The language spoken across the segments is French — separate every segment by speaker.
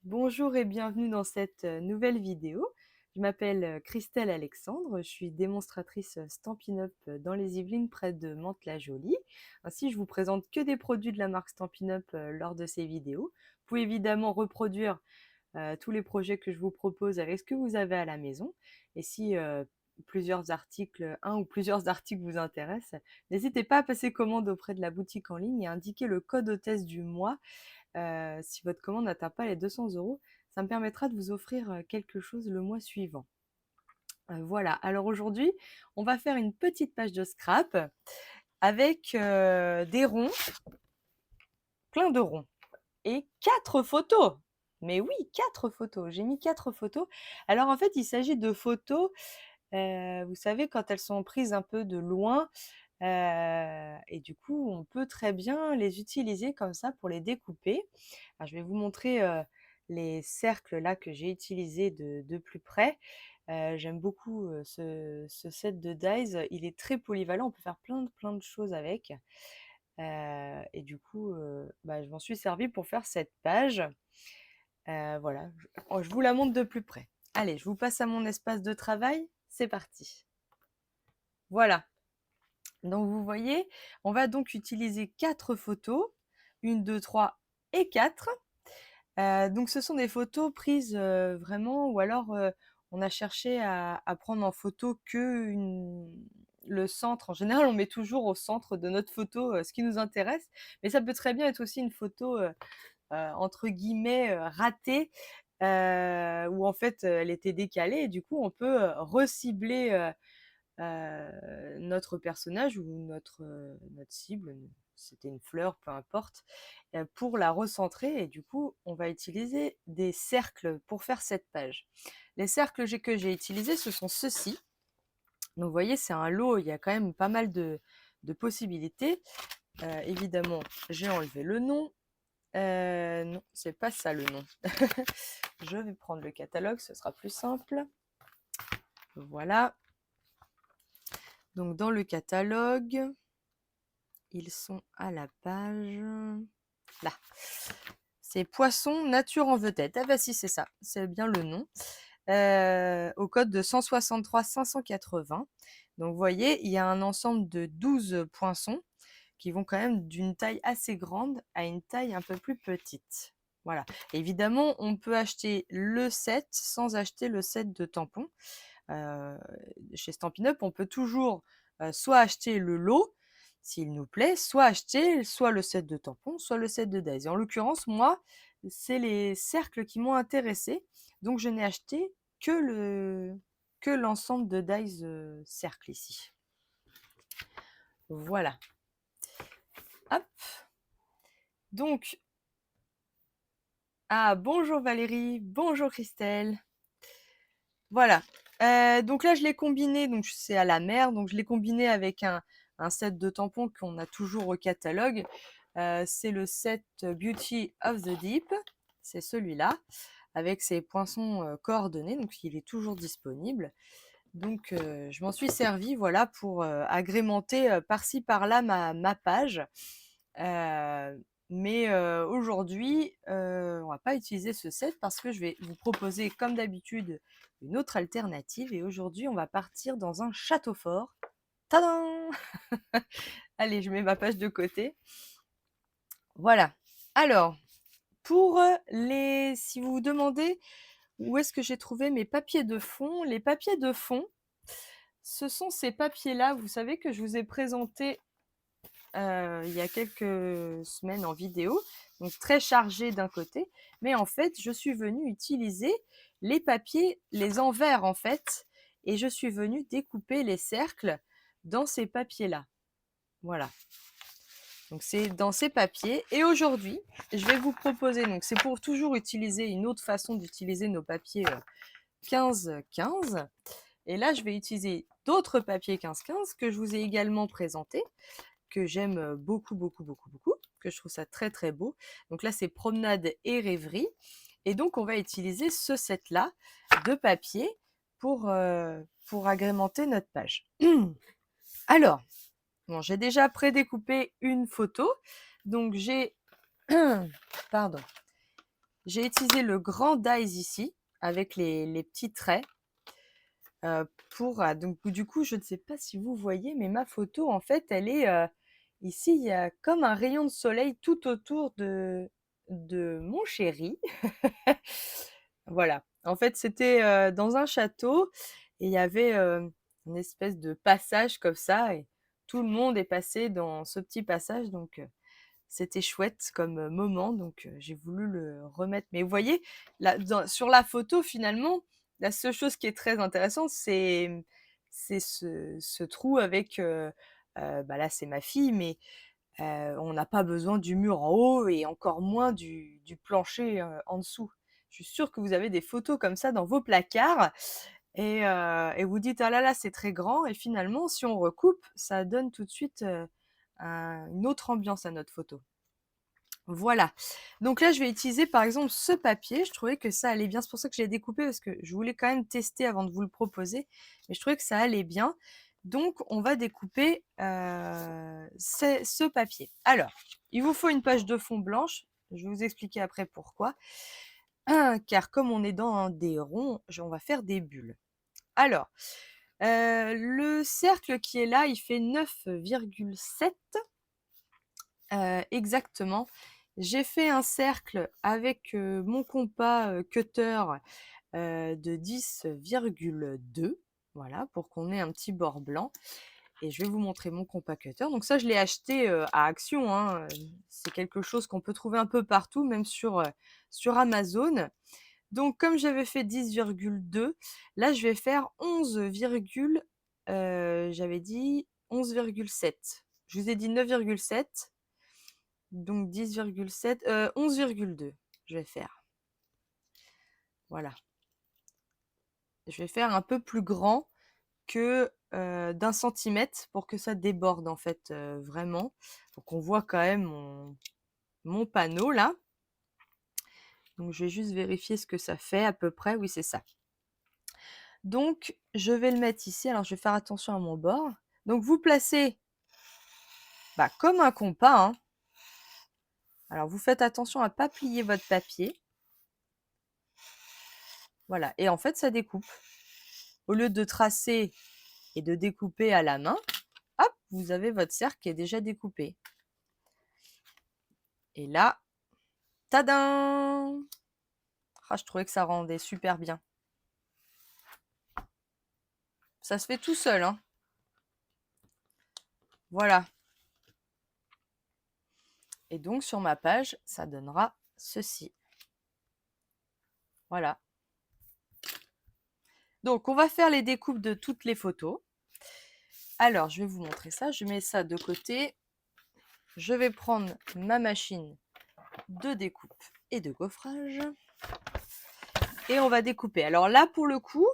Speaker 1: Bonjour et bienvenue dans cette nouvelle vidéo. Je m'appelle Christelle Alexandre, je suis démonstratrice Stampin' Up dans les Yvelines près de Mantes-la-Jolie. Ainsi, je vous présente que des produits de la marque Stampin' Up lors de ces vidéos. Vous pouvez évidemment reproduire tous les projets que je vous propose avec ce que vous avez à la maison. Et si un ou plusieurs articles vous intéressent, n'hésitez pas à passer commande auprès de la boutique en ligne et indiquer le code hôtesse du mois si votre commande n'atteint pas les 200 €, ça me permettra de vous offrir quelque chose le mois suivant. Voilà, alors aujourd'hui, on va faire une petite page de scrap avec des ronds, plein de ronds, et 4 photos. Mais oui, 4 photos, j'ai mis 4 photos. Alors en fait, il s'agit de photos, vous savez, quand elles sont prises un peu de loin, et du coup, on peut très bien les utiliser comme ça pour les découper. Alors, je vais vous montrer les cercles là que j'ai utilisés de plus près. J'aime beaucoup ce set de dies. Il est très polyvalent, on peut faire plein de choses avec. Et du coup, je m'en suis servi pour faire cette page. Voilà, je vous la montre de plus près. Allez, je vous passe à mon espace de travail. C'est parti. Voilà. Donc vous voyez, on va donc utiliser 4 photos, 1, 2, 3 et 4. Donc ce sont des photos prises vraiment, ou alors on a cherché à prendre en photo le centre. En général, on met toujours au centre de notre photo ce qui nous intéresse, mais ça peut très bien être aussi une photo entre guillemets ratée, où en fait elle était décalée, et du coup on peut recibler notre personnage ou notre cible, c'était une fleur, peu importe, pour la recentrer. Et du coup, on va utiliser des cercles pour faire cette page. Les cercles que j'ai utilisés, ce sont ceux-ci. Donc vous voyez, c'est un lot, il y a quand même pas mal de possibilités. Évidemment, j'ai enlevé le nom. Non, c'est pas ça le nom. Je vais prendre le catalogue, ce sera plus simple. Voilà. Donc dans le catalogue, ils sont à la page là. C'est Poisson Nature en vedette. Ah bah si, c'est ça, c'est bien le nom. Au code de 163 580. Donc vous voyez, il y a un ensemble de 12 poinçons qui vont quand même d'une taille assez grande à une taille un peu plus petite. Voilà. Évidemment, on peut acheter le set sans acheter le set de tampons. Chez Stampin' Up, on peut toujours soit acheter le lot, s'il nous plaît, soit acheter soit le set de tampons, soit le set de dies. Et en l'occurrence, moi, c'est les cercles qui m'ont intéressé, donc je n'ai acheté que l'ensemble de dies cercles ici. Voilà. Hop. Donc, bonjour Valérie, bonjour Christelle. Voilà. Donc là, je l'ai combiné, donc c'est à la mer, donc je l'ai combiné avec un set de tampons qu'on a toujours au catalogue. C'est le set Beauty of the Deep, c'est celui-là, avec ses poinçons coordonnés, donc il est toujours disponible. Donc je m'en suis servi, voilà, pour agrémenter par-ci par-là ma page. Mais aujourd'hui, on va pas utiliser ce set parce que je vais vous proposer, comme d'habitude, une autre alternative. Et aujourd'hui, on va partir dans un château fort. Tadam! Allez, je mets ma page de côté. Voilà. Alors, si vous vous demandez où est-ce que j'ai trouvé mes papiers de fond, les papiers de fond, ce sont ces papiers-là, vous savez, que je vous ai présentés il y a quelques semaines en vidéo, donc très chargé d'un côté, mais en fait, je suis venue utiliser les papiers, les envers en fait, et je suis venue découper les cercles dans ces papiers-là. Voilà. Donc c'est dans ces papiers. Et aujourd'hui, je vais vous proposer, donc c'est pour toujours utiliser une autre façon d'utiliser nos papiers 15-15. Et là, je vais utiliser d'autres papiers 15-15 que je vous ai également présentés, que j'aime beaucoup, que je trouve ça très très beau. Donc là, c'est Promenade et Rêverie. Et donc, on va utiliser ce set-là de papier pour agrémenter notre page. Alors, bon, j'ai déjà prédécoupé une photo. Donc, j'ai pardon, J'ai utilisé le grand dies ici, avec les petits traits. Donc du coup, je ne sais pas si vous voyez, mais ma photo, en fait, elle est ici, il y a comme un rayon de soleil tout autour de mon chéri. Voilà. En fait, c'était dans un château et il y avait une espèce de passage comme ça et tout le monde est passé dans ce petit passage. Donc, c'était chouette comme moment. Donc, j'ai voulu le remettre. Mais vous voyez, sur la photo, finalement, la seule chose qui est très intéressante, c'est ce trou avec, bah là, c'est ma fille, mais on n'a pas besoin du mur en haut et encore moins du plancher en dessous. Je suis sûre que vous avez des photos comme ça dans vos placards et vous dites: «Ah là là, c'est très grand» et finalement, si on recoupe, ça donne tout de suite, une autre ambiance à notre photo. Voilà. Donc là, je vais utiliser par exemple ce papier. Je trouvais que ça allait bien. C'est pour ça que je l'ai découpé parce que je voulais quand même tester avant de vous le proposer. Mais je trouvais que ça allait bien. Donc, on va découper ce papier. Alors, il vous faut une page de fond blanche. Je vais vous expliquer après pourquoi. Car comme on est dans des ronds, on va faire des bulles. Alors, le cercle qui est là, il fait 9,7 exactement. J'ai fait un cercle avec mon compas cutter de 10,2, voilà, pour qu'on ait un petit bord blanc. Et je vais vous montrer mon compas cutter. Donc ça, je l'ai acheté à Action, hein. C'est quelque chose qu'on peut trouver un peu partout, même sur Amazon. Donc comme j'avais fait 10,2, là je vais faire 11, j'avais dit 11,7. Je vous ai dit 9,7. Donc 10,7, 11,2, je vais faire. Voilà. Je vais faire un peu plus grand que d'1 centimètre pour que ça déborde en fait vraiment. Donc on voit quand même mon panneau là. Donc je vais juste vérifier ce que ça fait à peu près. Oui, c'est ça. Donc je vais le mettre ici. Alors je vais faire attention à mon bord. Donc vous placez comme un compas, hein. Alors vous faites attention à ne pas plier votre papier. Voilà. Et en fait, ça découpe. Au lieu de tracer et de découper à la main, hop, vous avez votre cercle qui est déjà découpé. Et là, tadam! Ah, je trouvais que ça rendait super bien. Ça se fait tout seul, hein. Voilà. Et donc, sur ma page, ça donnera ceci. Voilà. Donc, on va faire les découpes de toutes les photos. Alors, je vais vous montrer ça. Je mets ça de côté. Je vais prendre ma machine de découpe et de gaufrage. Et on va découper. Alors là, pour le coup,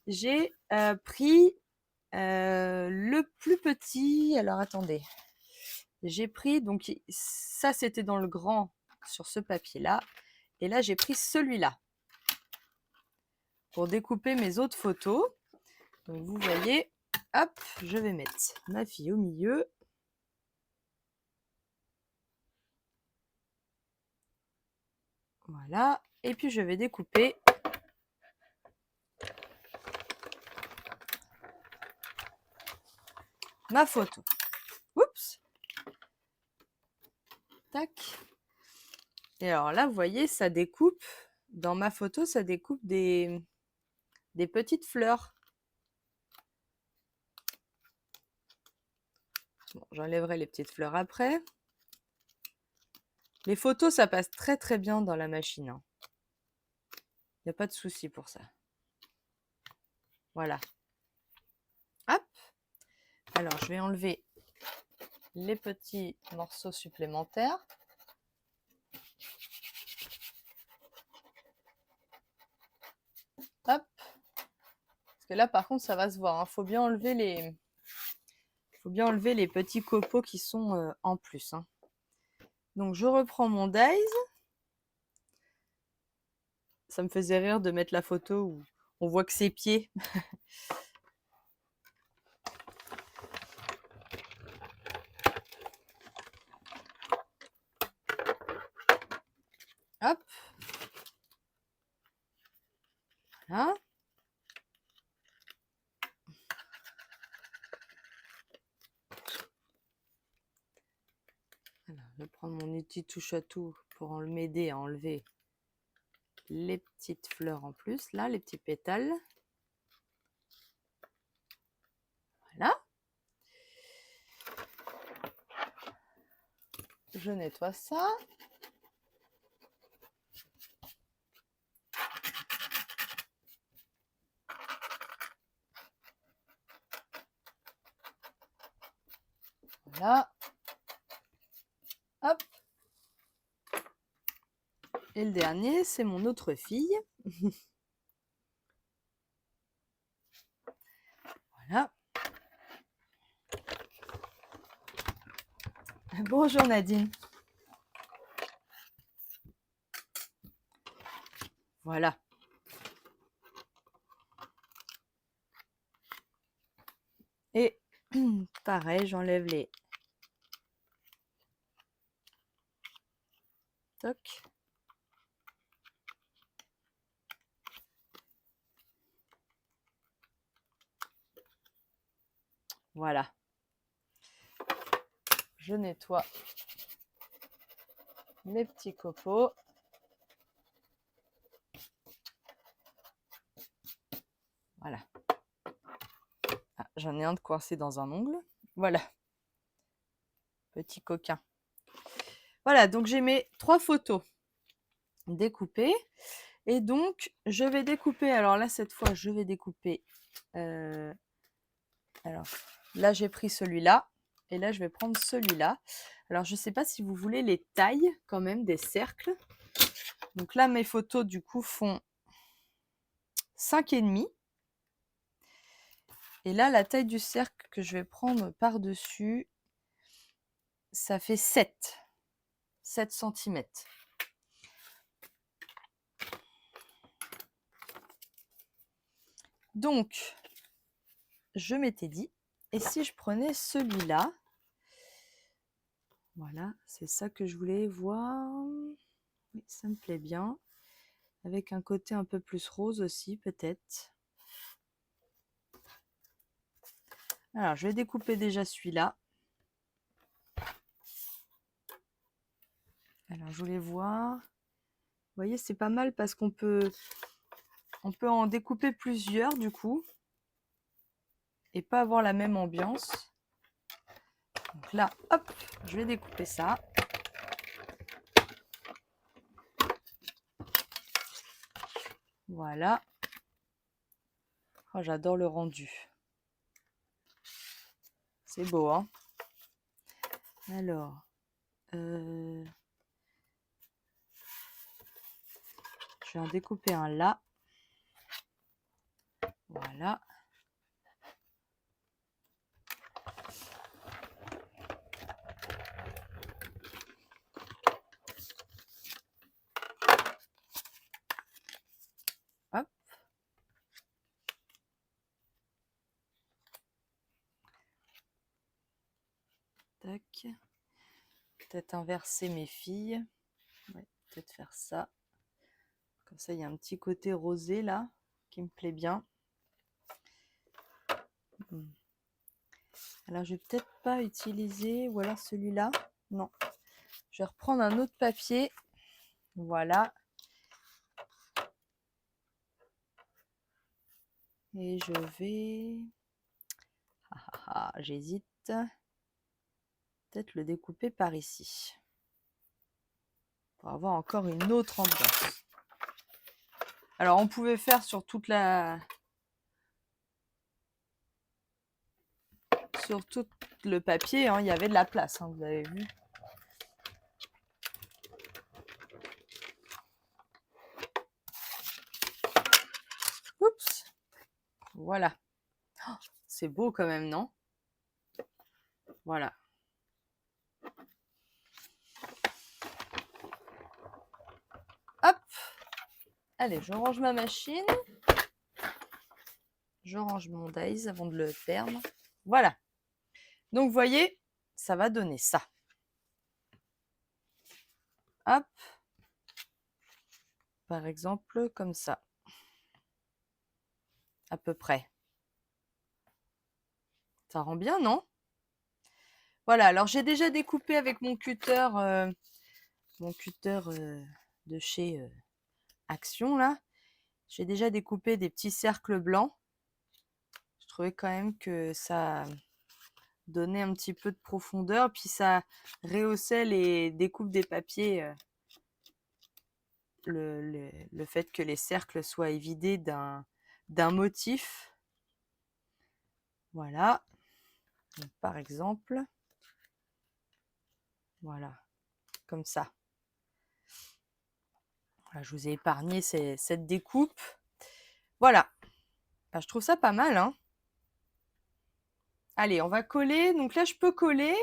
Speaker 1: j'ai pris le plus petit. Alors, attendez. J'ai pris, donc ça, c'était dans le grand sur ce papier-là. Et là, j'ai pris celui-là pour découper mes autres photos. Donc, vous voyez, hop, je vais mettre ma fille au milieu. Voilà. Et puis, je vais découper ma photo. Oups. Tac. Et alors là, vous voyez, ça découpe. Dans ma photo, ça découpe des petites fleurs. Bon, j'enlèverai les petites fleurs après. Les photos, ça passe très très bien dans la machine, hein. Il n'y a pas de souci pour ça. Voilà. Hop. Alors, je vais enlever les petits morceaux supplémentaires. Hop. Parce que là, par contre, ça va se voir, hein. Faut bien enlever les petits copeaux qui sont en plus, hein. Donc, je reprends mon dies. Ça me faisait rire de mettre la photo où on voit que ses pieds. Hop. Voilà. Alors, je vais prendre mon outil touche à tout pour m'aider à enlever les petites fleurs en plus, là, les petits pétales. Voilà. Je nettoie ça. Voilà. Hop. Et le dernier, c'est mon autre fille. Voilà. Bonjour Nadine. Voilà. Et pareil, j'enlève les... Toc. Voilà. Je nettoie les petits copeaux. Voilà. Ah, j'en ai un de coincé dans un ongle. Voilà. Petit coquin. Voilà, donc j'ai mes 3 photos découpées. Et donc, je vais découper. Alors là, cette fois, je vais découper. Alors, là, j'ai pris celui-là. Et là, je vais prendre celui-là. Alors, je ne sais pas si vous voulez les tailles quand même des cercles. Donc là, mes photos, du coup, font 5,5. Et là, la taille du cercle que je vais prendre par-dessus, ça fait 7 cm. Donc, je m'étais dit, et si je prenais celui-là, voilà, c'est ça que je voulais voir. Oui, ça me plaît bien. Avec un côté un peu plus rose aussi, peut-être. Alors, je vais découper déjà celui-là. Alors, je voulais voir. Vous voyez, c'est pas mal parce qu'on peut en découper plusieurs, du coup. Et pas avoir la même ambiance. Donc là, hop, je vais découper ça. Voilà. Oh, j'adore le rendu. C'est beau, hein? Alors, je vais en découper un là. Voilà. Hop. Tac. Peut-être inverser mes filles. Ouais, peut-être faire ça. Comme ça, il y a un petit côté rosé là qui me plaît bien. Alors, je vais peut-être pas utiliser, ou alors celui-là. Non. Je vais reprendre un autre papier. Voilà. Et je vais... j'hésite. Peut-être le découper par ici. Pour avoir encore une autre ambiance. Alors, on pouvait faire sur toute la... Sur tout le papier, hein, il y avait de la place, hein, vous avez vu. Oups. Voilà. Oh, c'est beau quand même, non? Voilà. Hop. Allez, je range ma machine. Je range mon dies avant de le perdre. Voilà. Donc, vous voyez, ça va donner ça. Hop. Par exemple, comme ça. à peu près. Ça rend bien, non? Voilà, alors j'ai déjà découpé avec mon cutter de chez Action, là. J'ai déjà découpé des petits cercles blancs. Je trouvais quand même que ça donnait un petit peu de profondeur, puis ça rehaussait les découpes des papiers, le fait que les cercles soient évidés d'un motif. Voilà. Donc, par exemple, voilà, comme ça. Voilà, je vous ai épargné cette découpe. Voilà. Ben, je trouve ça pas mal, hein. Allez, on va coller. Donc là, je peux coller.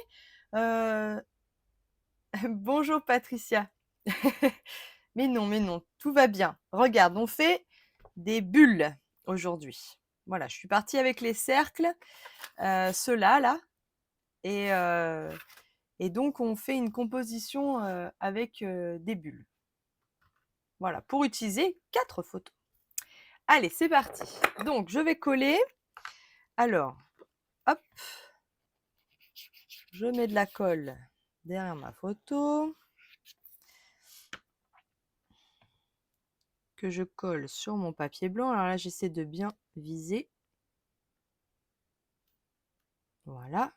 Speaker 1: Bonjour Patricia. Mais non, tout va bien. Regarde, on fait des bulles aujourd'hui. Voilà, je suis partie avec les cercles, ceux-là, là. Et donc, on fait une composition avec des bulles. Voilà, pour utiliser 4 photos. Allez, c'est parti. Donc, je vais coller. Alors, hop, je mets de la colle derrière ma photo, que je colle sur mon papier blanc. Alors là, j'essaie de bien viser. Voilà.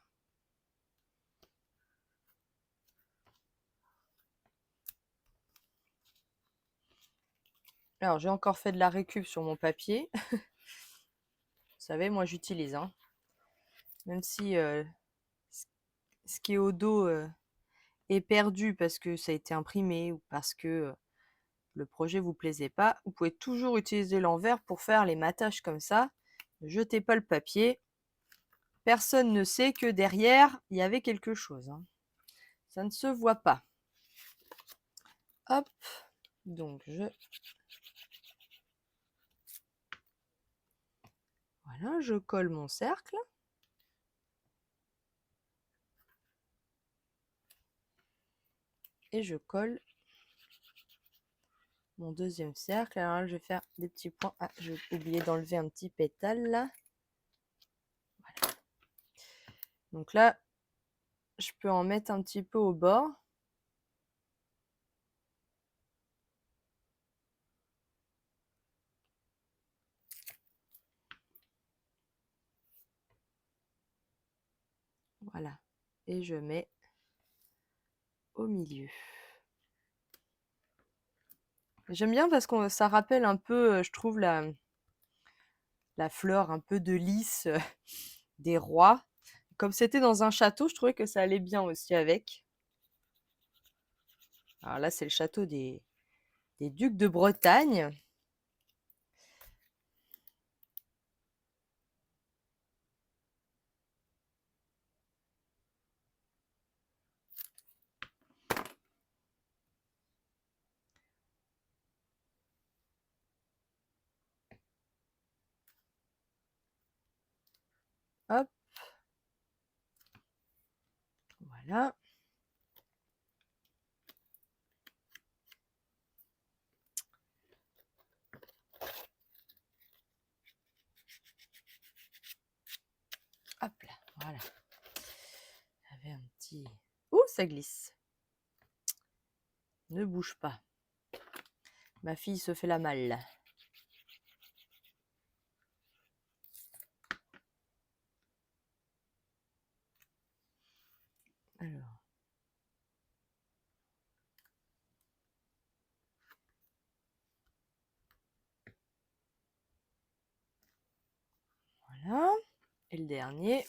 Speaker 1: Alors, j'ai encore fait de la récup sur mon papier. Vous savez, moi, j'utilise, hein. Même si ce qui est au dos est perdu parce que ça a été imprimé ou parce que le projet vous plaisait pas, vous pouvez toujours utiliser l'envers pour faire les matages comme ça. Ne jetez pas le papier. Personne ne sait que derrière, il y avait quelque chose, hein. Ça ne se voit pas. Hop, donc voilà, je colle mon cercle. Et je colle mon deuxième cercle. Alors là, je vais faire des petits points. Ah, j'ai oublié d'enlever un petit pétale là. Voilà. Donc là, je peux en mettre un petit peu au bord. Voilà. Et je mets au milieu. J'aime bien parce que ça rappelle un peu, je trouve, la fleur un peu de lys des rois. Comme c'était dans un château, je trouvais que ça allait bien aussi avec. Alors là, c'est le château des ducs de Bretagne. Hop. Voilà. Hop là, voilà. J'avais un petit... Ouh, ça glisse. Ne bouge pas. Ma fille se fait la malle. Alors. Voilà. Et le dernier.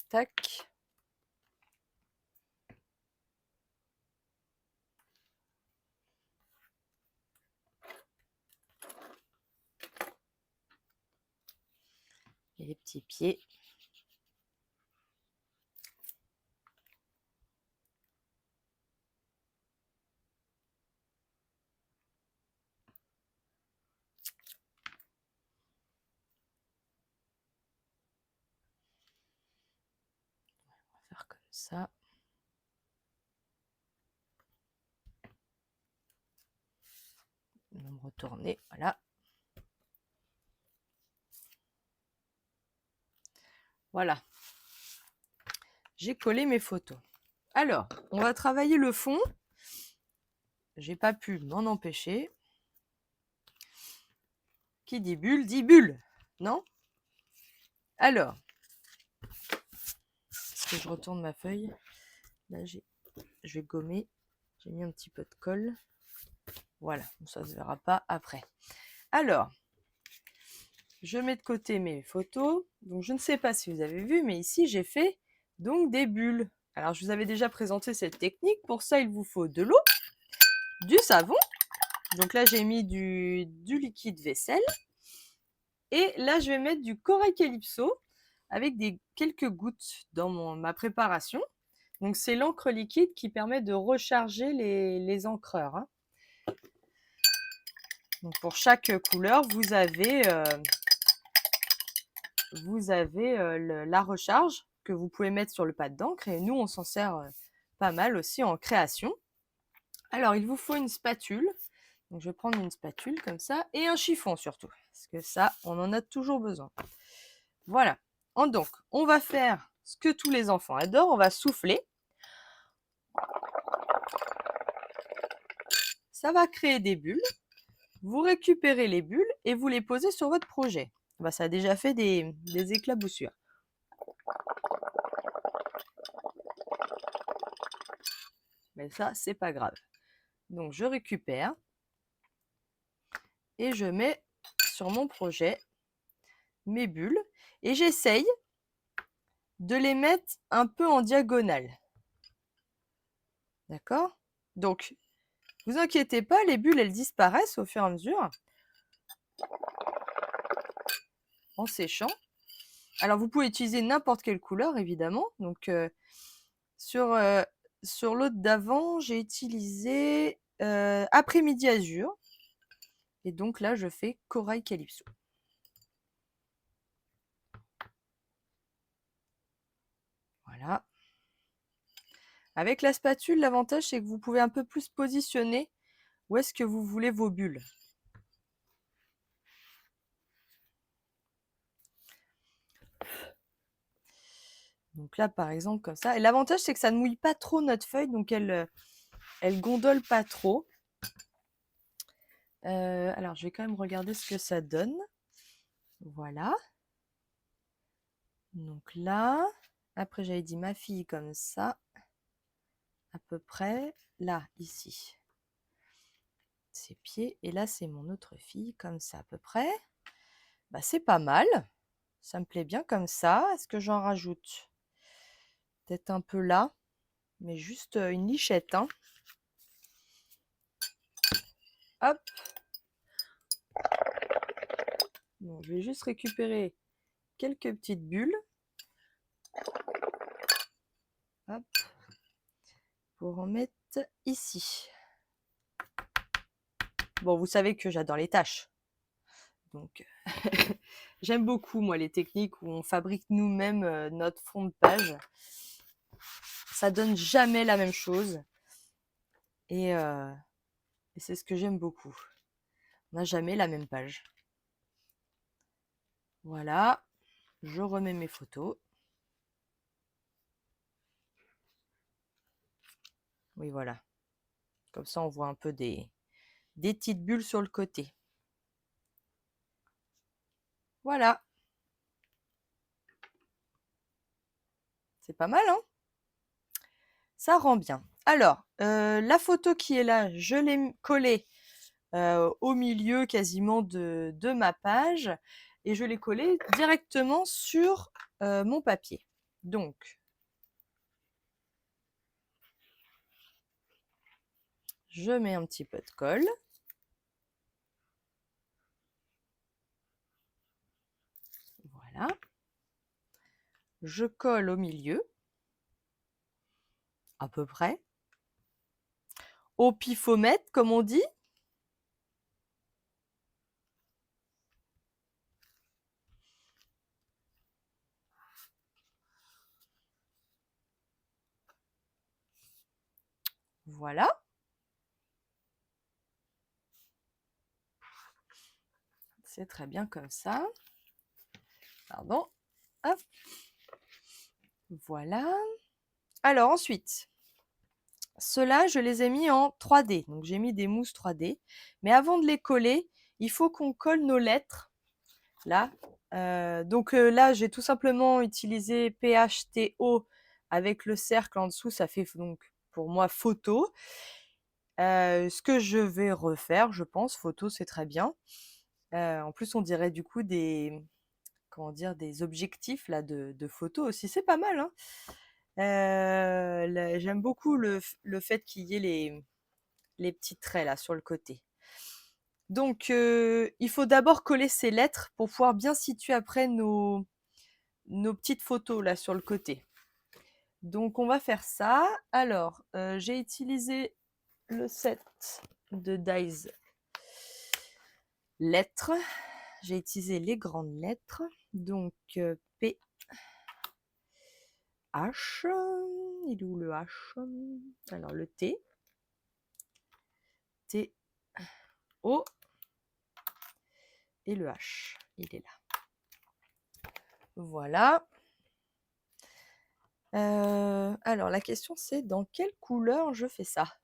Speaker 1: Tac. Et les petits pieds. On va faire comme ça. retourner, voilà. Voilà. J'ai collé mes photos. Alors, on va travailler le fond. J'ai pas pu m'en empêcher. Qui dit bulle, non? Alors, est-ce que je retourne ma feuille? Là, je vais gommer. J'ai mis un petit peu de colle. Voilà, ça ne se verra pas après. Alors, je mets de côté mes photos. Donc, je ne sais pas si vous avez vu, mais ici, j'ai fait donc des bulles. Alors, je vous avais déjà présenté cette technique. Pour ça, il vous faut de l'eau, du savon. Donc là, j'ai mis du liquide vaisselle. Et là, je vais mettre du corail calypso avec quelques gouttes dans ma préparation. Donc, c'est l'encre liquide qui permet de recharger les encreurs. Hein. Donc, pour chaque couleur, vous avez la recharge que vous pouvez mettre sur le pad d'encre. Et nous, on s'en sert pas mal aussi en création. Alors, il vous faut une spatule. Donc, je vais prendre une spatule comme ça et un chiffon surtout. Parce que ça, on en a toujours besoin. Voilà. Donc, on va faire ce que tous les enfants adorent. On va souffler. Ça va créer des bulles. Vous récupérez les bulles et vous les posez sur votre projet. Bah, ça a déjà fait des éclaboussures. Mais ça, c'est pas grave. Donc, je récupère et je mets sur mon projet mes bulles et j'essaye de les mettre un peu en diagonale. D'accord? Donc, vous inquiétez pas, les bulles, elles disparaissent au fur et à mesure en séchant. Alors, vous pouvez utiliser n'importe quelle couleur, évidemment. Donc, sur l'autre d'avant, j'ai utilisé après-midi azur. Et donc là, je fais corail calypso. Voilà. Avec la spatule, l'avantage, c'est que vous pouvez un peu plus positionner où est-ce que vous voulez vos bulles. Donc là, par exemple, comme ça. Et l'avantage, c'est que ça ne mouille pas trop notre feuille, donc elle gondole pas trop. Alors, je vais quand même regarder ce que ça donne. Voilà. Donc là, après, j'avais dit ma fille comme ça. À peu près là, ici. Ses pieds. Et là, c'est mon autre fille, comme ça, à peu près. Bah, c'est pas mal. Ça me plaît bien comme ça. Est-ce que j'en rajoute? Peut-être un peu là, mais juste une lichette. Hein. Hop. Bon, je vais juste récupérer quelques petites bulles. Hop. Pour en mettre ici. Bon, vous savez que j'adore les tâches. Donc, j'aime beaucoup, moi, les techniques où on fabrique nous-mêmes notre fond de page. Ça donne jamais la même chose. Et c'est ce que j'aime beaucoup. On n'a jamais la même page. Voilà. Je remets mes photos. Oui, voilà. Comme ça, on voit un peu des petites bulles sur le côté. Voilà. C'est pas mal, hein? Ça rend bien. Alors, la photo qui est là, je l'ai collée au milieu quasiment de ma page et je l'ai collée directement sur mon papier. Donc, je mets un petit peu de colle. Voilà. Je colle au milieu, à peu près. Au pifomètre, comme on dit. Voilà. C'est très bien comme ça. Pardon. Hop. Voilà. Alors ensuite, ceux-là, je les ai mis en 3D. Donc j'ai mis des mousses 3D. Mais avant de les coller, il faut qu'on colle nos lettres. Là. Là, j'ai tout simplement utilisé PHTO avec le cercle en dessous. Ça fait donc pour moi photo. Ce que je vais refaire, je pense, photo, c'est très bien. En plus, on dirait du coup des, comment dire, des objectifs là de photos aussi. C'est pas mal, hein. J'aime beaucoup le fait qu'il y ait les petits traits là sur le côté. Donc, il faut d'abord coller ces lettres pour pouvoir bien situer après nos petites photos là sur le côté. Donc, on va faire ça. Alors, j'ai utilisé le set de dies lettres. J'ai utilisé les grandes lettres. Donc, P, H. Il est où le H? Alors, le T. T, O. Et le H. Il est là. Voilà. Alors, la question, c'est dans quelle couleur je fais ça?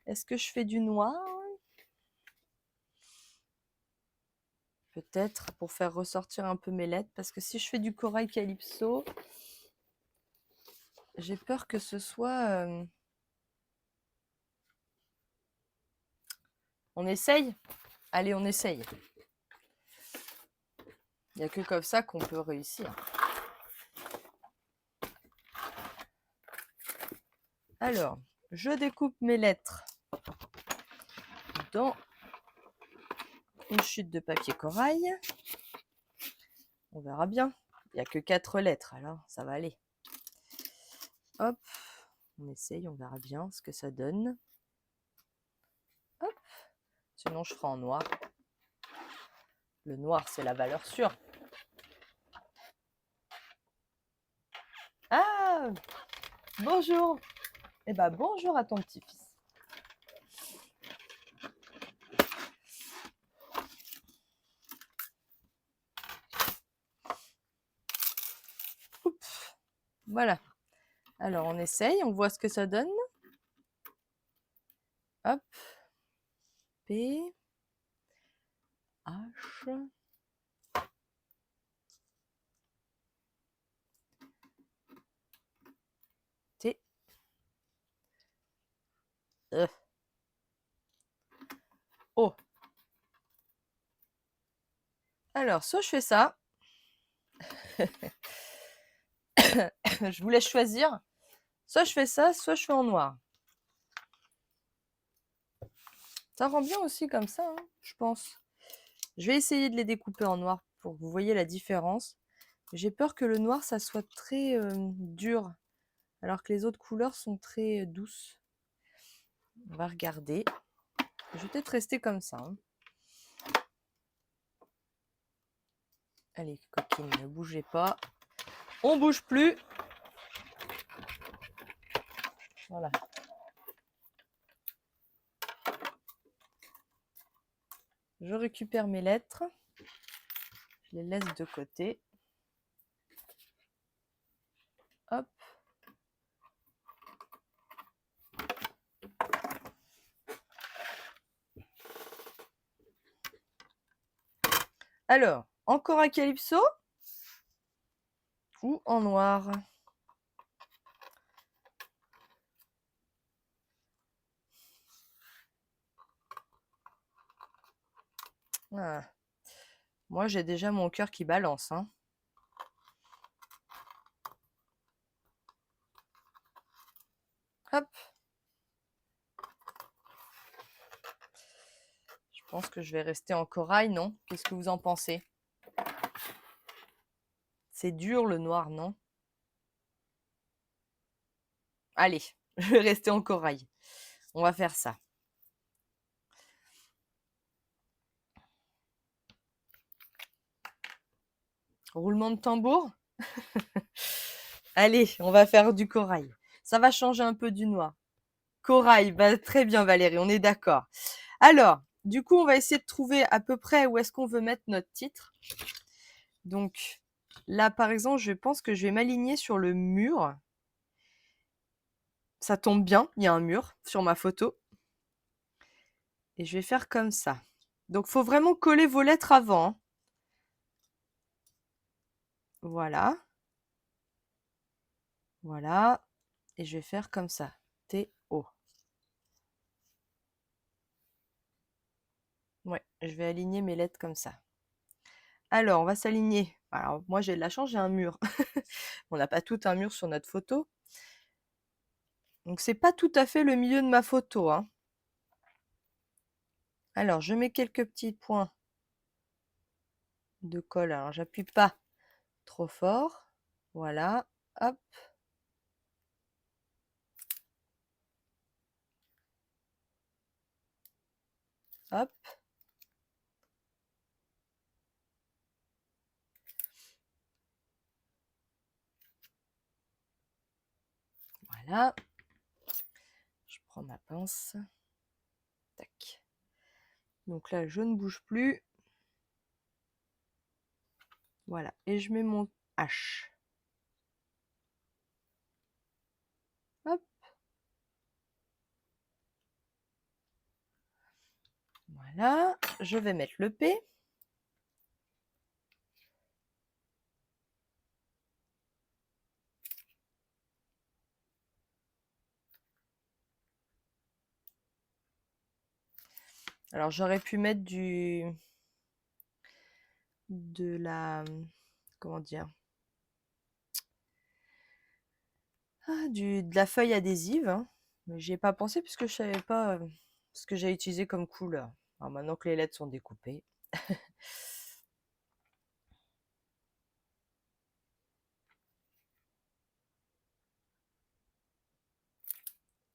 Speaker 1: Est-ce que je fais du noir? Peut-être pour faire ressortir un peu mes lettres, parce que si je fais du corail calypso, j'ai peur que ce soit... On essaye? Allez, on essaye. Il n'y a que comme ça qu'on peut réussir. Alors, je découpe mes lettres dans une chute de papier corail. On verra bien. Il n'y a que 4 lettres, alors ça va aller. Hop, on essaye, on verra bien ce que ça donne. Hop, sinon je ferai en noir. Le noir, c'est la valeur sûre. Ah, bonjour. Eh ben, bonjour à ton petit-fils. Voilà. Alors, on essaye, on voit ce que ça donne. Hop. P. H. T. E. O. Alors, soit je fais ça. Je vous laisse choisir. Soit je fais ça, soit je fais en noir. Ça rend bien aussi comme ça, hein, je pense. Je vais essayer de les découper en noir pour que vous voyez la différence. J'ai peur que le noir, ça soit très dur, alors que les autres couleurs sont très douces. On va regarder. Je vais peut-être rester comme ça. Hein. Allez, coquine, ne bougez pas. On bouge plus. Voilà. Je récupère mes lettres. Je les laisse de côté. Hop. Alors, encore un calypso ou en noir? Ah. Moi, j'ai déjà mon cœur qui balance. Hein. Hop. Je pense que je vais rester en corail, non? Qu'est-ce que vous en pensez? C'est dur le noir, non? Allez, je vais rester en corail. On va faire ça. Roulement de tambour. Allez, on va faire du corail. Ça va changer un peu du noir. Corail, bah, très bien Valérie, on est d'accord. Alors, Du coup, on va essayer de trouver à peu près où est-ce qu'on veut mettre notre titre. Donc là, par exemple, je pense que je vais m'aligner sur le mur. Ça tombe bien, il y a un mur sur ma photo. Et je vais faire comme ça. Donc, il faut vraiment coller vos lettres avant, hein. Voilà. Voilà. Et je vais faire comme ça. T-O. Ouais, je vais aligner mes lettres comme ça. Alors, on va s'aligner. Alors, moi, j'ai de la chance, j'ai un mur. On n'a pas tout un mur sur notre photo. Donc, c'est pas tout à fait le milieu de ma photo, hein. Alors, je mets quelques petits points de colle. Alors, j'appuie pas trop fort. Voilà. Hop. Hop. Voilà. Je prends ma pince. Tac. Donc là, je ne bouge plus. Voilà. Et je mets mon H. Hop. Voilà. Je vais mettre le P. Alors, j'aurais pu mettre de la, comment dire, de la feuille adhésive, hein. Mais j'y ai pas pensé puisque je savais pas ce que j'ai utilisé comme couleur. Alors maintenant que les lettres sont découpées.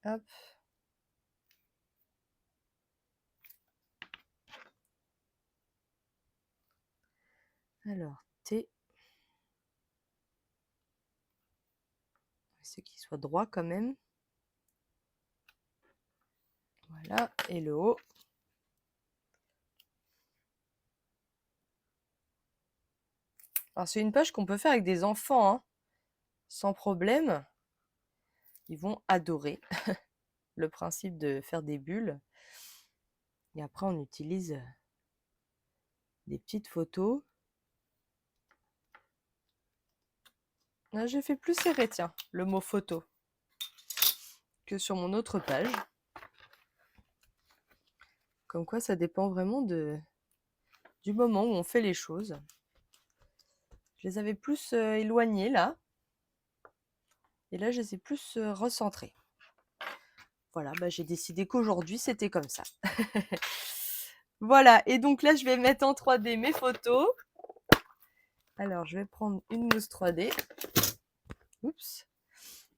Speaker 1: Hop. Alors, T. C'est qu'il soit droit quand même. Voilà. Et le O. Alors, c'est une page qu'on peut faire avec des enfants, hein, sans problème. Ils vont adorer le principe de faire des bulles. Et après, on utilise des petites photos. Là, j'ai fait plus serré, tiens, le mot photo, que sur mon autre page. Comme quoi, ça dépend vraiment du moment où on fait les choses. Je les avais plus éloignées, là. Et là, je les ai plus recentrées. Voilà, bah, j'ai décidé qu'aujourd'hui, c'était comme ça. Voilà, et donc là, je vais mettre en 3D mes photos. Alors, je vais prendre une mousse 3D. Oups,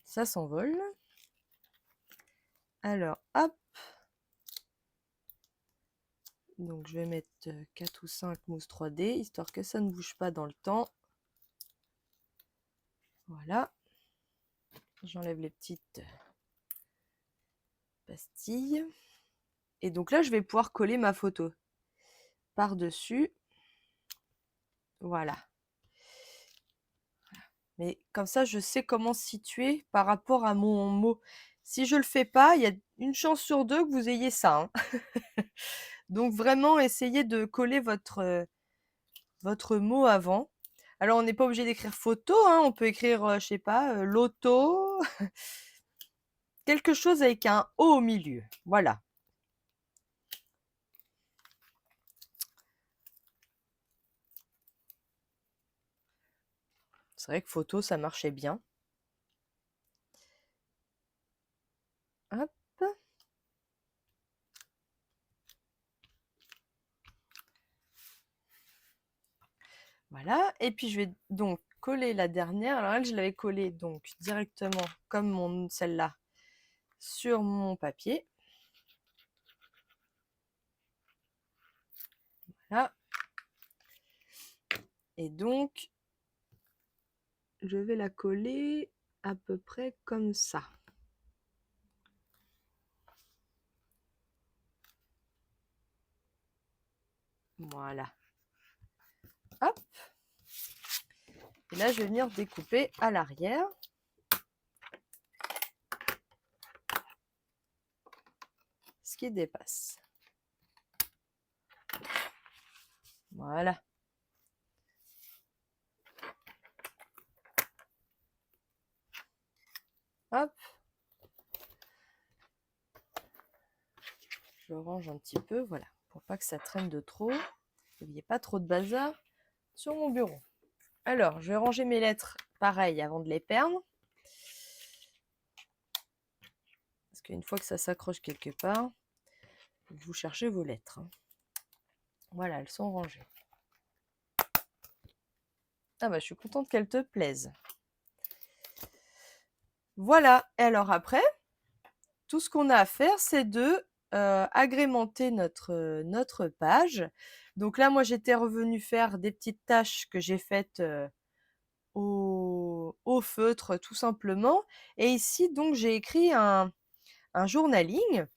Speaker 1: ça s'envole. Alors, hop. Donc, je vais mettre 4 ou 5 mousses 3D, histoire que ça ne bouge pas dans le temps. Voilà. J'enlève les petites pastilles. Et donc là, je vais pouvoir coller ma photo par-dessus. Voilà. Mais comme ça, je sais comment se situer par rapport à mon mot. Si je ne le fais pas, il y a une chance sur deux que vous ayez ça, hein. Donc vraiment, essayez de coller votre mot avant. Alors, on n'est pas obligé d'écrire photo, hein, on peut écrire, je sais pas, loto, quelque chose avec un O au milieu. Voilà. C'est vrai que photo, ça marchait bien. Hop. Voilà. Et puis, je vais donc coller la dernière. Alors, elle, je l'avais collée donc directement comme celle-là sur mon papier. Voilà. Et donc, je vais la coller à peu près comme ça. Voilà. Hop. Et là, je vais venir découper à l'arrière. Ce qui dépasse. Voilà. Hop. Je range un petit peu, voilà, pour pas que ça traîne de trop. Il n'y ait pas trop de bazar sur mon bureau. Alors, je vais ranger mes lettres, pareil, avant de les perdre. Parce qu'une fois que ça s'accroche quelque part, vous cherchez vos lettres. Voilà, elles sont rangées. Ah bah, je suis contente qu'elles te plaisent. Voilà, et alors après, tout ce qu'on a à faire, c'est de agrémenter notre page. Donc là, moi, j'étais revenue faire des petites tâches que j'ai faites au feutre, tout simplement. Et ici, donc, j'ai écrit un journaling.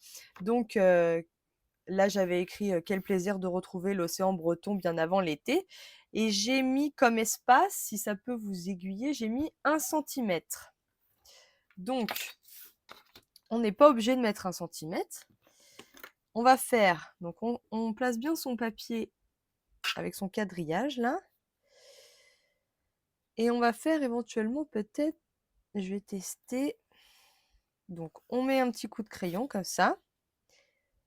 Speaker 1: Donc, là, j'avais écrit quel plaisir de retrouver l'océan breton bien avant l'été. Et j'ai mis comme espace, si ça peut vous aiguiller, j'ai mis 1 centimètre. Donc, on n'est pas obligé de mettre 1 centimètre. On va faire, donc on place bien son papier avec son quadrillage là. Et on va faire éventuellement peut-être, je vais tester. Donc on met un petit coup de crayon comme ça.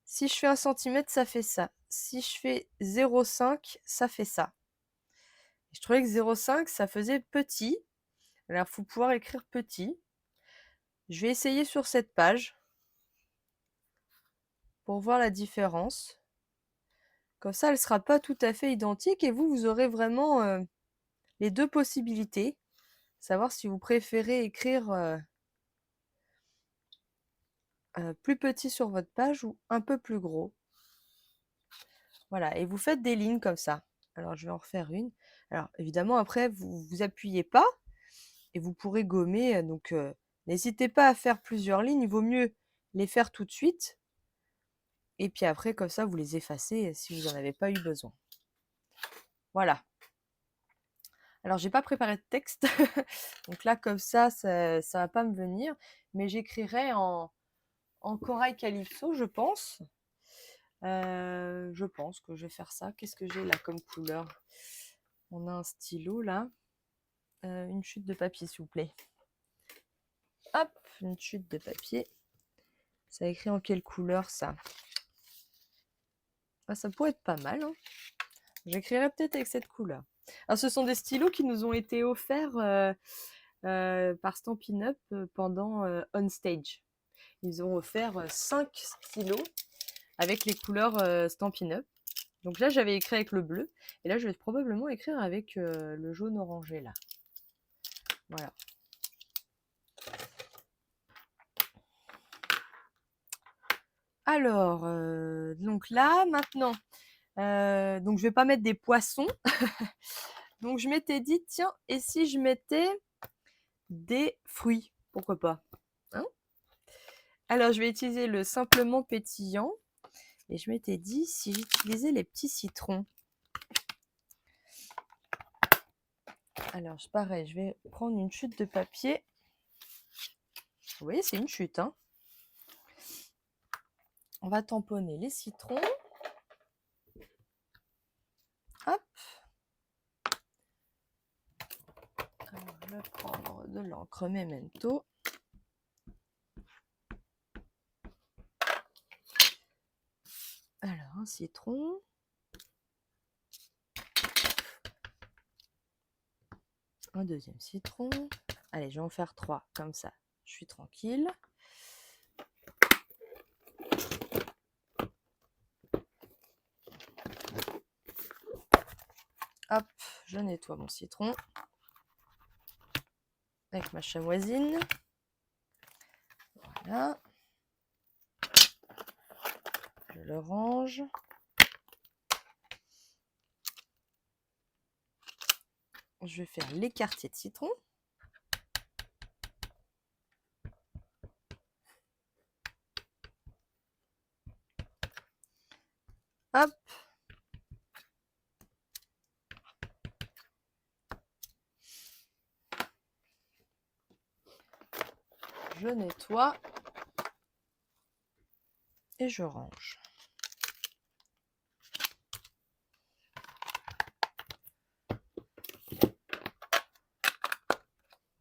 Speaker 1: Si je fais 1 centimètre, ça fait ça. Si je fais 0,5, ça fait ça. Je trouvais que 0,5, ça faisait petit. Alors il faut pouvoir écrire petit. Je vais essayer sur cette page pour voir la différence. Comme ça, elle ne sera pas tout à fait identique et vous aurez vraiment les deux possibilités. Savoir si vous préférez écrire plus petit sur votre page ou un peu plus gros. Voilà, et vous faites des lignes comme ça. Alors, je vais en refaire une. Alors, évidemment, après, vous appuyez pas et vous pourrez gommer. Donc, n'hésitez pas à faire plusieurs lignes. Il vaut mieux les faire tout de suite. Et puis après, comme ça, vous les effacez si vous n'en avez pas eu besoin. Voilà. Alors, j'ai pas préparé de texte. Donc là, comme ça va pas me venir. Mais j'écrirai en corail calypso, je pense. Je pense que je vais faire ça. Qu'est-ce que j'ai là comme couleur? On a un stylo là. Une chute de papier, s'il vous plaît. Hop, une chute de papier. Ça écrit en quelle couleur ça? Ah, ça pourrait être pas mal. Hein. J'écrirai peut-être avec cette couleur. Alors, ce sont des stylos qui nous ont été offerts par Stampin' Up pendant On Stage. Ils ont offert 5 stylos avec les couleurs Stampin' Up. Donc là, j'avais écrit avec le bleu. Et là, je vais probablement écrire avec le jaune orangé, là. Voilà. Alors, donc là, maintenant, donc je vais pas mettre des poissons. Donc, je m'étais dit, tiens, et si je mettais des fruits? Pourquoi pas? Hein? Alors, je vais utiliser le simplement pétillant. Et je m'étais dit, si j'utilisais les petits citrons. Alors, pareil, je vais prendre une chute de papier. Vous voyez, c'est une chute. Hein. On va tamponner les citrons. Hop. Alors, je vais prendre de l'encre Memento. Alors, un citron. Un deuxième citron. Allez, je vais en faire 3, comme ça, je suis tranquille. Hop, je nettoie mon citron avec ma chamoisine. Voilà. Je le range. Je vais faire les quartiers de citron. Hop. je nettoie et je range.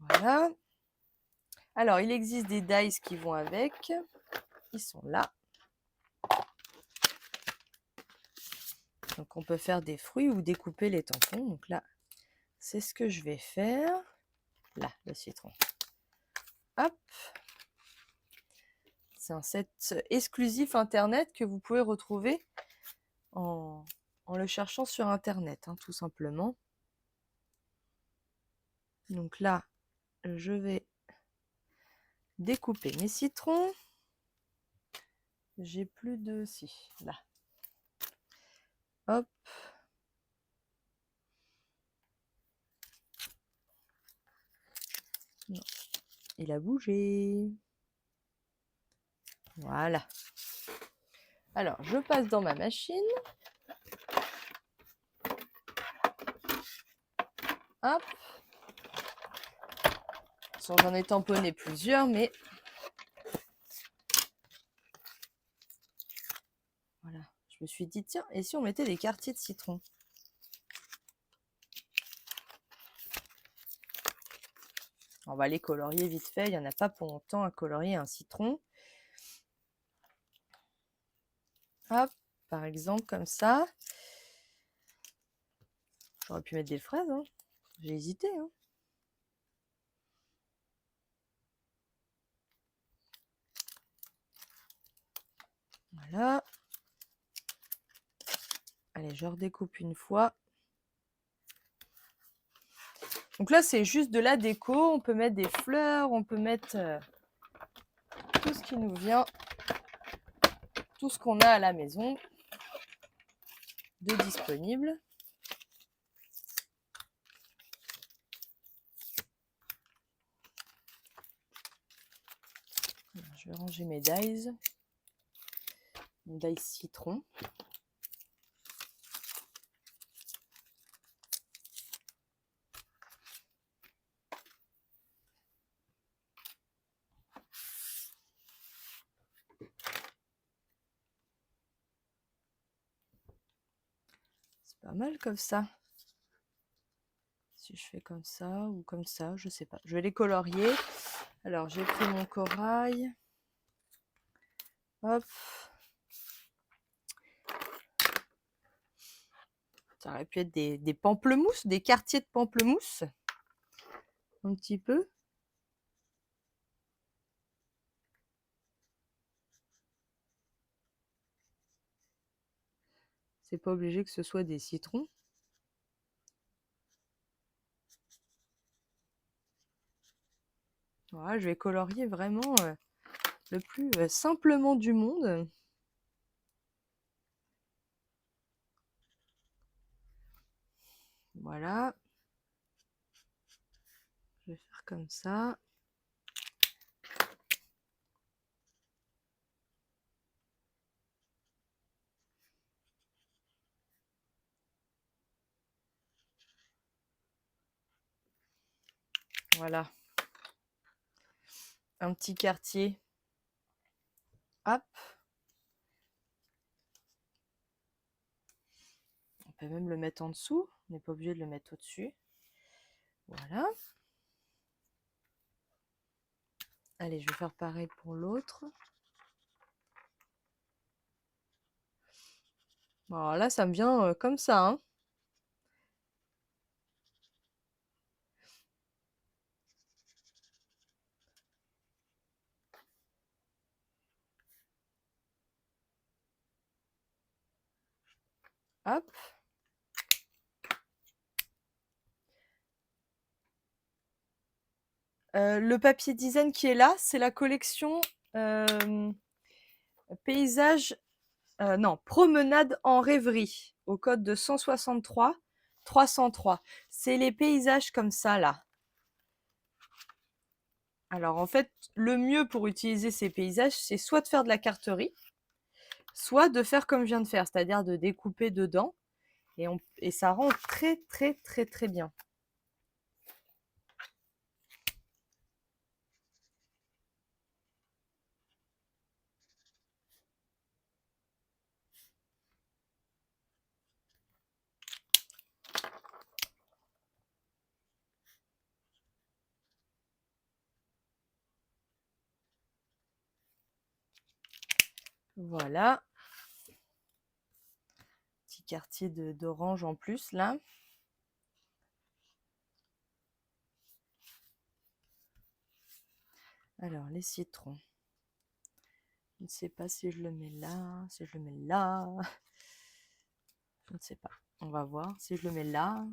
Speaker 1: Voilà. Alors, il existe des dies qui vont avec. Ils sont là. Donc, on peut faire des fruits ou découper les tampons. Donc là, c'est ce que je vais faire. Là, le citron. Hop. C'est un set exclusif Internet que vous pouvez retrouver en le cherchant sur Internet, hein, tout simplement. Donc là, je vais découper mes citrons. J'ai plus de... Si, là. Hop. Non, il a bougé. Voilà. Alors, je passe dans ma machine. Hop. J'en ai tamponné plusieurs, mais... Voilà. Je me suis dit, tiens, et si on mettait des quartiers de citron? On va les colorier vite fait. Il n'y en a pas pour longtemps à colorier un citron. Hop, par exemple, comme ça. J'aurais pu mettre des fraises, hein. J'ai hésité, hein. Voilà. Allez, je redécoupe une fois. Donc là, c'est juste de la déco. On peut mettre des fleurs, on peut mettre tout ce qui nous vient, tout ce qu'on a à la maison de disponible. Je vais ranger mes dies. Mon dies citron. C'est pas mal comme ça. Si je fais comme ça ou comme ça, je sais pas. Je vais les colorier. Alors, j'ai pris mon corail. Hop. Ça aurait pu être des pamplemousses, des quartiers de pamplemousse. Un petit peu. C'est pas obligé que ce soit des citrons. Voilà, je vais colorier vraiment le plus simplement du monde. Voilà. Je vais faire comme ça. Voilà. Un petit quartier. Hop. On peut même le mettre en dessous. On n'est pas obligé de le mettre au-dessus. Voilà. Allez, je vais faire pareil pour l'autre. Bon, alors là, ça me vient comme ça, hein. Hop. Le papier design qui est là, c'est la collection paysage, non, promenade en rêverie, au code de 163 303. C'est les paysages comme ça, là. Alors, en fait, le mieux pour utiliser ces paysages, c'est soit de faire de la carterie, soit de faire comme je viens de faire, c'est-à-dire de découper dedans. Et ça rend très, très, très, très bien. Voilà. Petit quartier d'orange en plus, là. Alors, les citrons. Je ne sais pas si je le mets là, si je le mets là. Je ne sais pas. On va voir si je le mets là.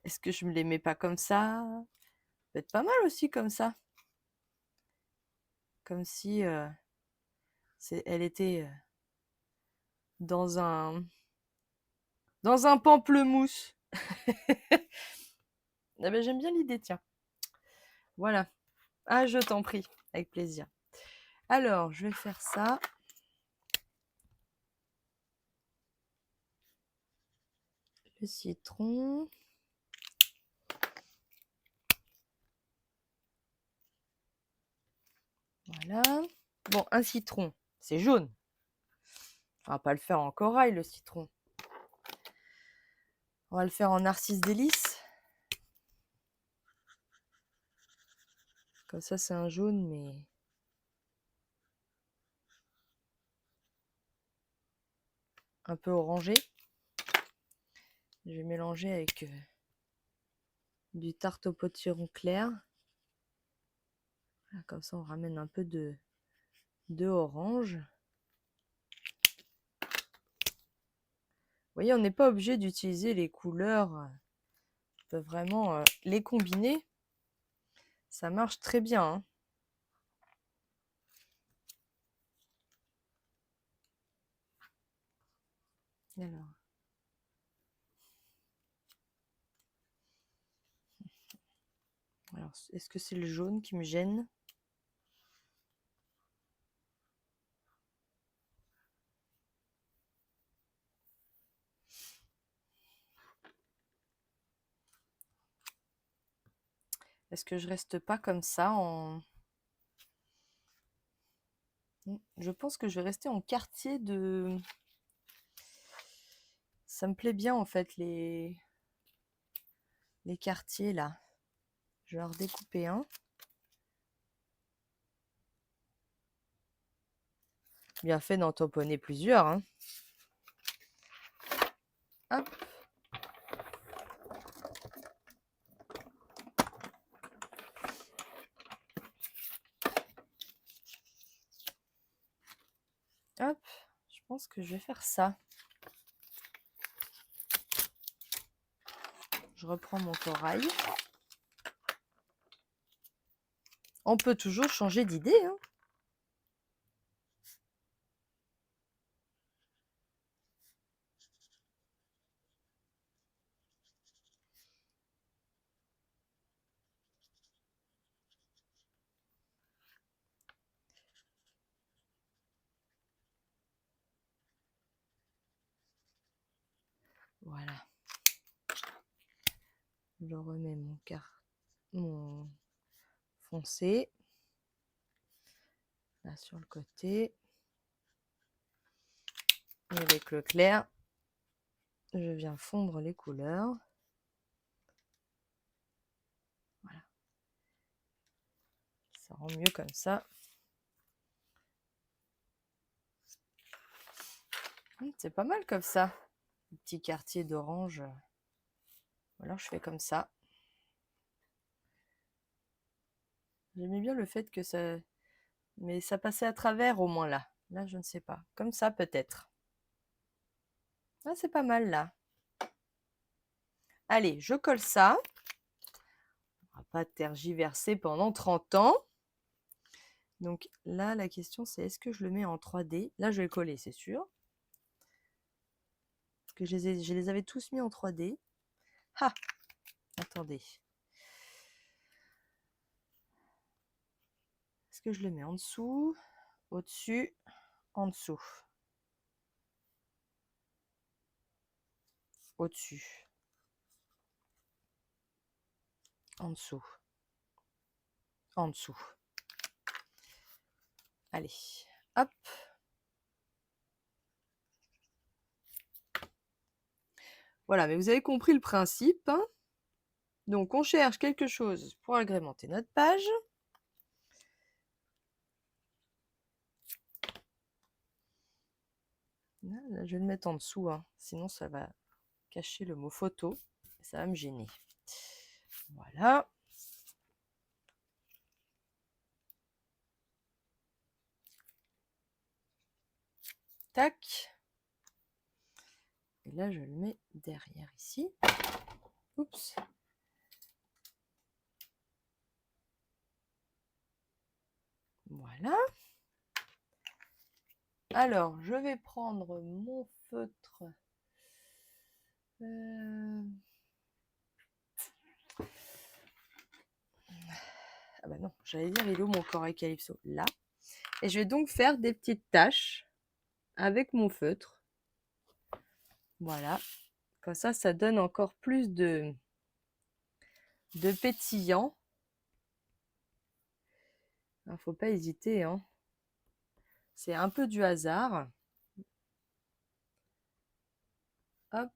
Speaker 1: Est-ce que je ne les mets pas comme ça? Ça peut être pas mal aussi comme ça. Comme si elle était dans un pamplemousse. Ah ben, j'aime bien l'idée, tiens. Voilà. Ah, je t'en prie, avec plaisir. Alors, je vais faire ça. Le citron. Voilà. Bon, un citron, c'est jaune. On va pas le faire en corail, le citron. On va le faire en narcisse délice. Comme ça, c'est un jaune, mais un peu orangé. Je vais mélanger avec du tarte au potiron clair. Voilà, comme ça, on ramène un peu de orange. Vous voyez, on n'est pas obligé d'utiliser les couleurs. On peut vraiment les combiner. Ça marche très bien, hein. Alors, est-ce que c'est le jaune qui me gêne? Est-ce que je reste pas comme ça en... Je pense que je vais rester en quartier de... Ça me plaît bien en fait, les quartiers là. Je vais en redécouper un. Bien fait d'en tamponner plusieurs, hein. Hop. Hop. Je pense que je vais faire ça. Je reprends mon corail. On peut toujours changer d'idée, hein. Voilà. Je remets mon foncé là sur le côté. Et avec le clair, je viens fondre les couleurs. Voilà. Ça rend mieux comme ça. C'est pas mal comme ça. Un petit quartier d'orange. Alors je fais comme ça. J'aimais bien le fait que ça... Mais ça passait à travers au moins là. Là, je ne sais pas. Comme ça peut-être. Ah, c'est pas mal là. Allez, je colle ça. On va pas tergiverser pendant 30 ans. Donc là, la question c'est est-ce que je le mets en 3D? Là, je vais le coller, c'est sûr. Parce que je les avais tous mis en 3D. Ah! Attendez. Est-ce que je le mets en dessous, au-dessus, en dessous? Au-dessus. En dessous. En dessous. Allez, hop. Voilà, mais vous avez compris le principe, hein. Donc, on cherche quelque chose pour agrémenter notre page. Là, je vais le mettre en dessous, hein, sinon ça va cacher le mot photo. Ça va me gêner. Voilà. Tac. Et là, je le mets derrière ici. Oups. Voilà. Alors, je vais prendre mon feutre. Ah bah non, j'allais dire, il est où mon corail calypso? Là. Et je vais donc faire des petites taches avec mon feutre. Voilà. Comme ça donne encore plus de pétillant. Il ne faut pas hésiter, hein. C'est un peu du hasard. Hop.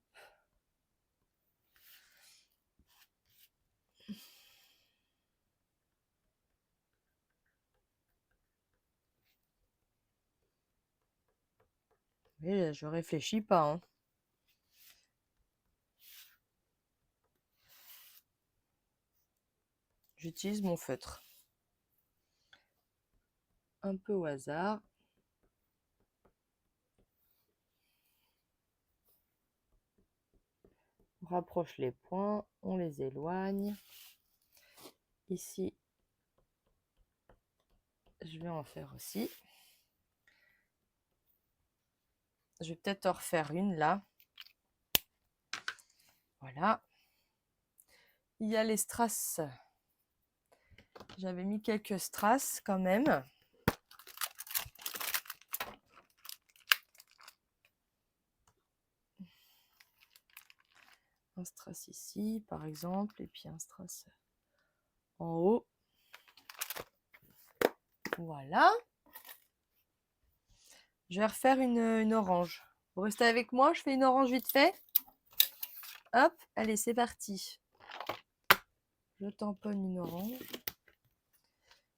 Speaker 1: Mais je réfléchis pas, hein. J'utilise mon feutre. Un peu au hasard. On rapproche les points, on les éloigne. Ici, je vais en faire aussi. Je vais peut-être en refaire une là. Voilà. Il y a les strass. J'avais mis quelques strass quand même. Un strass ici, par exemple, et puis un strass en haut. Voilà. Je vais refaire une orange. Vous restez avec moi, je fais une orange vite fait. Hop, allez, c'est parti. Je tamponne une orange.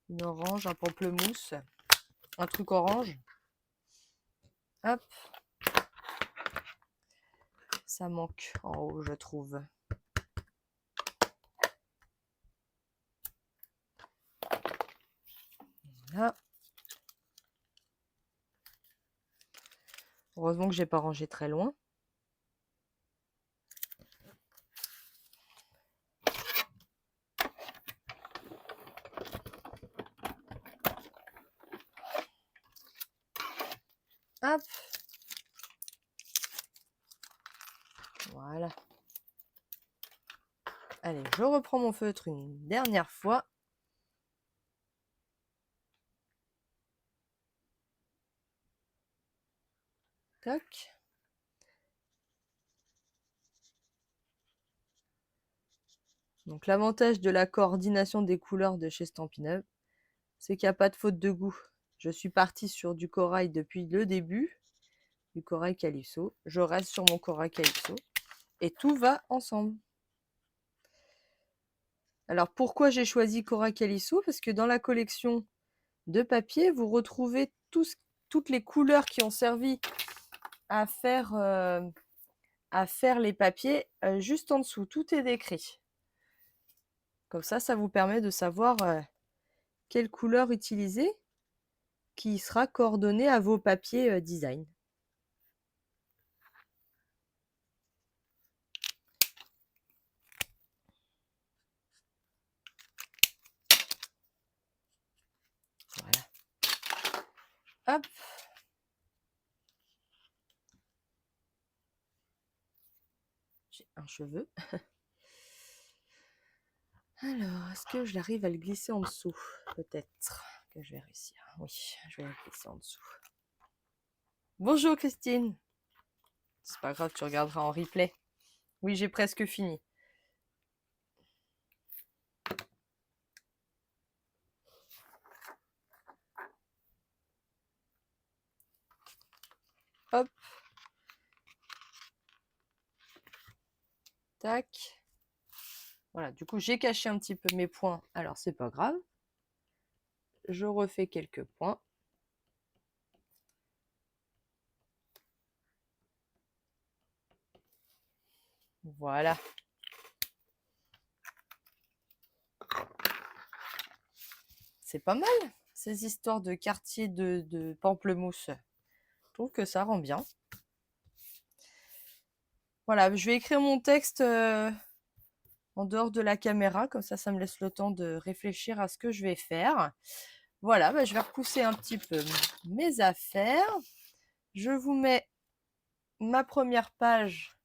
Speaker 1: Une orange, un pamplemousse. Un truc orange. Hop. Ça manque en haut, je trouve. Voilà. Heureusement que je n'ai pas rangé très loin. Hop. Voilà. Allez, je reprends mon feutre une dernière fois. Toc. Donc l'avantage de la coordination des couleurs de chez Stampin' Up, c'est qu'il n'y a pas de faute de goût. Je suis partie sur du corail depuis le début, du corail calypso. Je reste sur mon corail calypso et tout va ensemble. Alors pourquoi j'ai choisi corail calypso? Parce que dans la collection de papier, vous retrouvez toutes les couleurs qui ont servi à faire les papiers juste en dessous. Tout est décrit. Comme ça vous permet de savoir quelle couleur utiliser qui sera coordonnée à vos papiers design. Voilà. Hop. J'ai un cheveu. Alors, est-ce que j'arrive à le glisser en dessous? Peut-être que je vais réussir. Oui, je vais le glisser en dessous. Bonjour Christine. C'est pas grave, tu regarderas en replay. Oui, j'ai presque fini. Hop. Tac. Voilà, du coup, j'ai caché un petit peu mes points. Alors, c'est pas grave. Je refais quelques points. Voilà. C'est pas mal, ces histoires de quartier de pamplemousse. Je trouve que ça rend bien. Voilà, je vais écrire mon texte en dehors de la caméra, comme ça me laisse le temps de réfléchir à ce que je vais faire. Voilà, je vais repousser un petit peu mes affaires. Je vous mets ma première page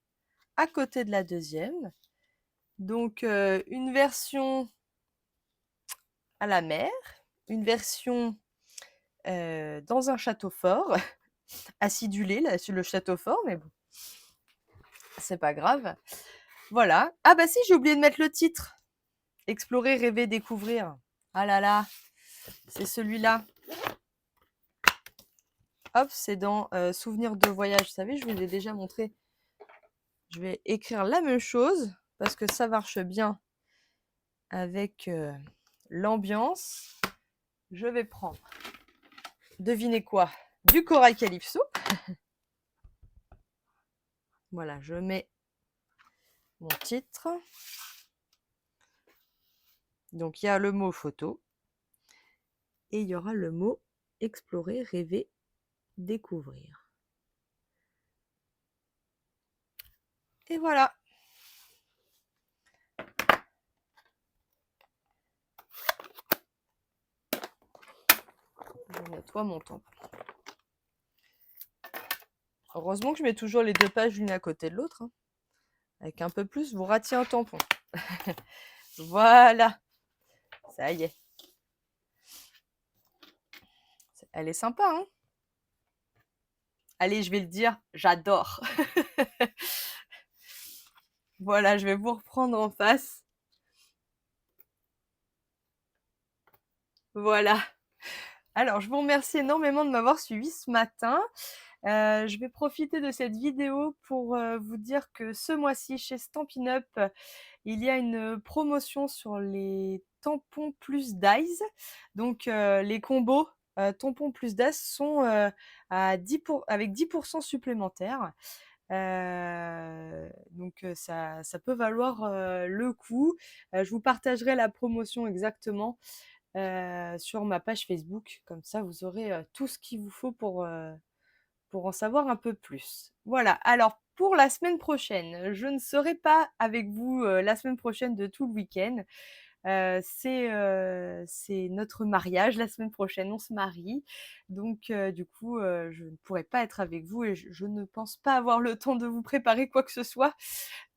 Speaker 1: à côté de la deuxième. Donc, une version à la mer, une version dans un château fort, acidulé là, sur le château fort, mais bon, c'est pas grave. Voilà. Ah bah si, j'ai oublié de mettre le titre. Explorer, rêver, découvrir. Ah là là, c'est celui-là. Hop, c'est dans Souvenirs de voyage. Vous savez, je vous l'ai déjà montré. Je vais écrire la même chose parce que ça marche bien avec l'ambiance. Je vais prendre, devinez quoi, du corail calypso. Voilà, je mets mon titre. Donc, il y a le mot photo et il y aura le mot explorer, rêver, découvrir. Et voilà. Je nettoie mon tampon. Heureusement que je mets toujours les deux pages l'une à côté de l'autre. Hein. Avec un peu plus, vous ratiez un tampon. Voilà. Ça y est. Elle est sympa, hein? Allez, je vais le dire, j'adore. Voilà, je vais vous reprendre en face. Voilà. Alors, je vous remercie énormément de m'avoir suivi ce matin. Je vais profiter de cette vidéo pour vous dire que ce mois-ci, chez Stampin' Up, il y a une promotion sur les tampons plus Dies. Donc, les combos tampons plus Dies sont à 10 avec 10% supplémentaires. Donc ça peut valoir le coup. Je vous partagerai la promotion exactement sur ma page Facebook. Comme ça, vous aurez tout ce qu'il vous faut pour en savoir un peu plus. Voilà, alors pour la semaine prochaine, je ne serai pas avec vous la semaine prochaine de tout le week-end. C'est notre mariage la semaine prochaine, on se marie. Donc du coup, je ne pourrai pas être avec vous et je ne pense pas avoir le temps de vous préparer quoi que ce soit.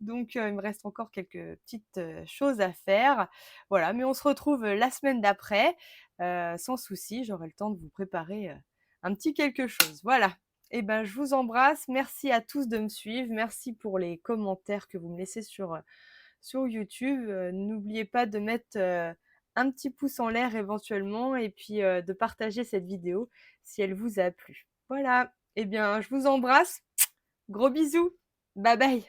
Speaker 1: Donc il me reste encore quelques petites choses à faire. Voilà, mais on se retrouve la semaine d'après. Sans souci, j'aurai le temps de vous préparer un petit quelque chose. Voilà. Et ben, je vous embrasse. Merci à tous de me suivre. Merci pour les commentaires que vous me laissez sur YouTube. N'oubliez pas de mettre un petit pouce en l'air éventuellement et puis de partager cette vidéo si elle vous a plu. Voilà, eh bien je vous embrasse, gros bisous, bye bye.